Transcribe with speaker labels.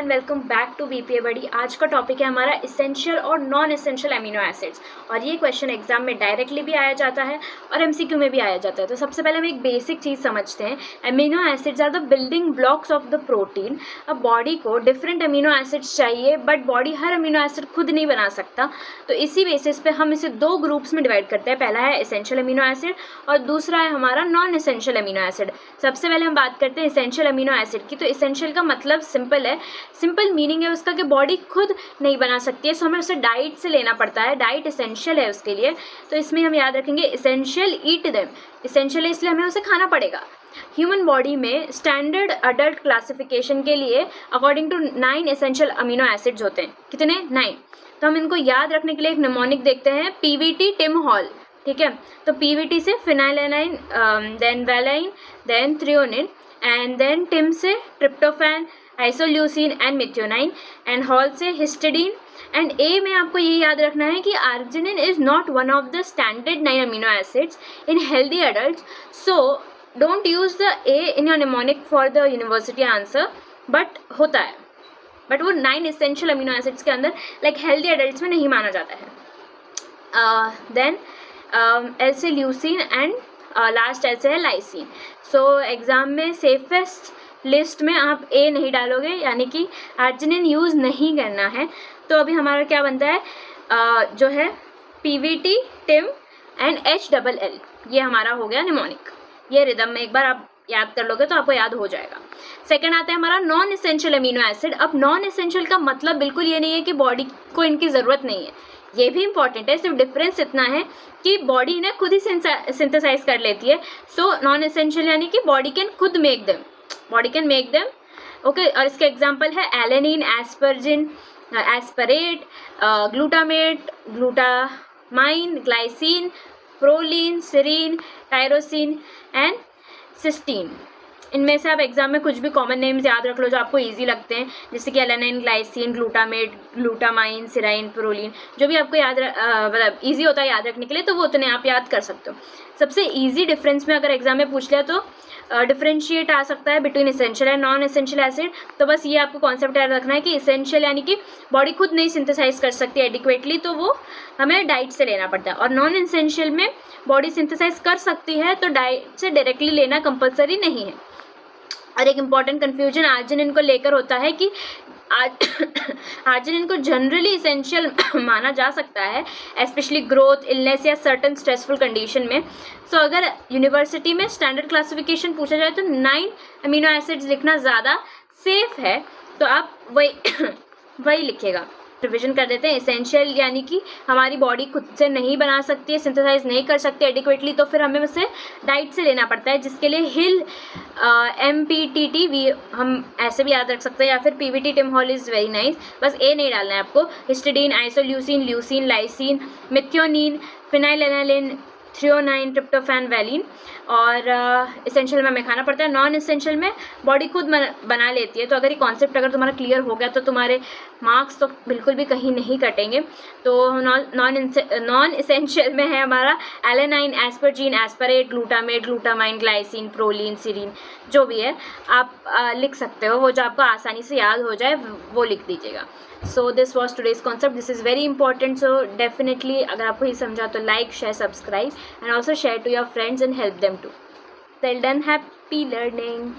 Speaker 1: And welcome back to BPA buddy. आज का topic है हमारा इसेंशियल और नॉन इसेंशियल अमीनो एसिड्स, और ये क्वेश्चन एग्जाम में डायरेक्टली भी आया जाता है और एमसीक्यू में भी आया जाता है। तो सबसे पहले हम एक बेसिक चीज़ समझते हैं। Amino acids are the building blocks of the protein. अब बॉडी को डिफरेंट अमीनो एसिड्स चाहिए, बट बॉडी हर अमीनो एसिड खुद नहीं बना सकता, तो इसी बेसिस पे हम इसे दो ग्रुप्स में डिवाइड करते हैं। पहला है इसेंशियल अमीनो एसिड और दूसरा है हमारा नॉन इसेंशियल अमीनो एसिड। सबसे पहले हम बात करते हैं इसेंशियल अमीनो एसिड की। तो इसेंशियल का मतलब सिंपल है, सिंपल मीनिंग है उसका कि बॉडी खुद नहीं बना सकती है, सो हमें उसे डाइट से लेना पड़ता है। डाइट इसेंशियल है उसके लिए, तो इसमें हम याद रखेंगे इसेंशियल ईट देम। इसेंशियल है इसलिए हमें उसे खाना पड़ेगा। ह्यूमन बॉडी में स्टैंडर्ड अडल्ट क्लासिफिकेशन के लिए according to 9 essential amino acids होते हैं। कितने? 9। तो हम इनको याद रखने के लिए एक निमोनिक देखते हैं, पीवीटी टिम हॉल। ठीक है, तो पीवीटी से phenylalanine, then valine, then threonine, and then TIM से tryptophan, isoleucine and methionine, and hall से हिस्टिडीन। एंड ए में आपको ये याद रखना है कि arginine is not one of the standard 9 amino acids in healthy adult, so don't use the A in your mnemonic for the university answer, but होता है, बट वो 9 इसेंशियल अमीनो एसिड्स के अंदर लाइक हेल्दी एडल्ट्स में नहीं माना जाता है। देन एल से ल्यूसिन एंड लास्ट एल से है लाइसिन। सो एग्ज़ाम में सेफेस्ट लिस्ट में आप ए नहीं डालोगे, यानी कि आर्जिनिन यूज़ नहीं करना है। तो अभी हमारा क्या बनता है, जो है पीवीटी टिम एंड HLL, ये हमारा हो गया निमोनिक। ये रिदम में एक बार आप याद कर लोगे तो आपको याद हो जाएगा। सेकंड आता है हमारा नॉन इसेंशियल अमीनो एसिड। अब नॉन इसेंशियल का मतलब बिल्कुल ये नहीं है कि बॉडी को इनकी ज़रूरत नहीं है, ये भी इंपॉर्टेंट है, सिर्फ डिफरेंस इतना है कि बॉडी इन्हें खुद ही सिंथेसाइज कर लेती है। सो नॉन इसेंशियल यानी कि बॉडी कैन खुद make them, body can make them. Okay, और इसके एग्जांपल है alanine, asparagine, aspartate, glutamate, glutamine, glycine, proline, serine, tyrosine and cysteine. इनमें से आप एग्जाम में कुछ भी कॉमन नेम्स याद रख लो जो आपको इजी लगते हैं, जैसे कि alanine, glycine, glutamate, glutamine, serine, proline, जो भी आपको याद मतलब इजी होता है याद रखने के लिए, तो वो उतने आप याद कर सकते हो। सबसे इजी डिफरेंस में अगर एग्जाम में पूछ लिया तो डिफरेंशिएट आ सकता है between essential and non essential acid. तो बस ये आपको कॉन्सेप्ट याद रखना है कि इसेंशियल यानी कि बॉडी खुद नहीं सिंथेसाइज कर सकती एडिक्वेटली, तो वो हमें डाइट से लेना पड़ता है। और नॉन इसेंशियल में बॉडी सिंथेसाइज कर सकती है, तो डाइट से डायरेक्टली लेना कंपलसरी नहीं है। और एक इम्पॉर्टेंट कन्फ्यूजन आर्जिनिन को लेकर होता है कि आर्जिनिन को जनरली इसेंशियल माना जा सकता है, स्पेशली ग्रोथ, इलनेस या सर्टन स्ट्रेसफुल कंडीशन में। सो अगर यूनिवर्सिटी में स्टैंडर्ड क्लासिफिकेशन पूछा जाए तो 9 अमीनो एसिड्स लिखना ज़्यादा सेफ है, तो आप वही लिखिएगा। रिविजन कर देते हैं। इसेंशियल यानी कि हमारी बॉडी खुद से नहीं बना सकती है, सिंथेसाइज नहीं कर सकती एडिक्वेटली, तो फिर हमें उसे डाइट से लेना पड़ता है, जिसके लिए हिल, MPTT भी हम ऐसे भी याद रख सकते हैं, या फिर PVT TIM hall is very nice. बस ए नहीं डालना है आपको। Histidine, isoleucine, leucine, lysine, methionine, phenylalanine, threonine, tryptophan, valine. और इसेंशियल में हमें खाना पड़ता है। नॉन इसेंशियल में बॉडी खुद बना लेती है। तो अगर ये कॉन्सेप्ट अगर तुम्हारा क्लियर हो गया तो तुम्हारे मार्क्स तो बिल्कुल भी कहीं नहीं कटेंगे। तो नॉन इसेंशियल में है हमारा alanine, asparagine, aspartate, glutamate, glutamine, glycine, proline, serine, जो भी है आप लिख सकते हो, वो जो आपको आसानी से याद हो जाए वो लिख दीजिएगा। So this was today's concept, this is very important. So definitely अगर आपको ये समझा तो like, share, subscribe and also share to your friends and help them too. Till then, happy learning.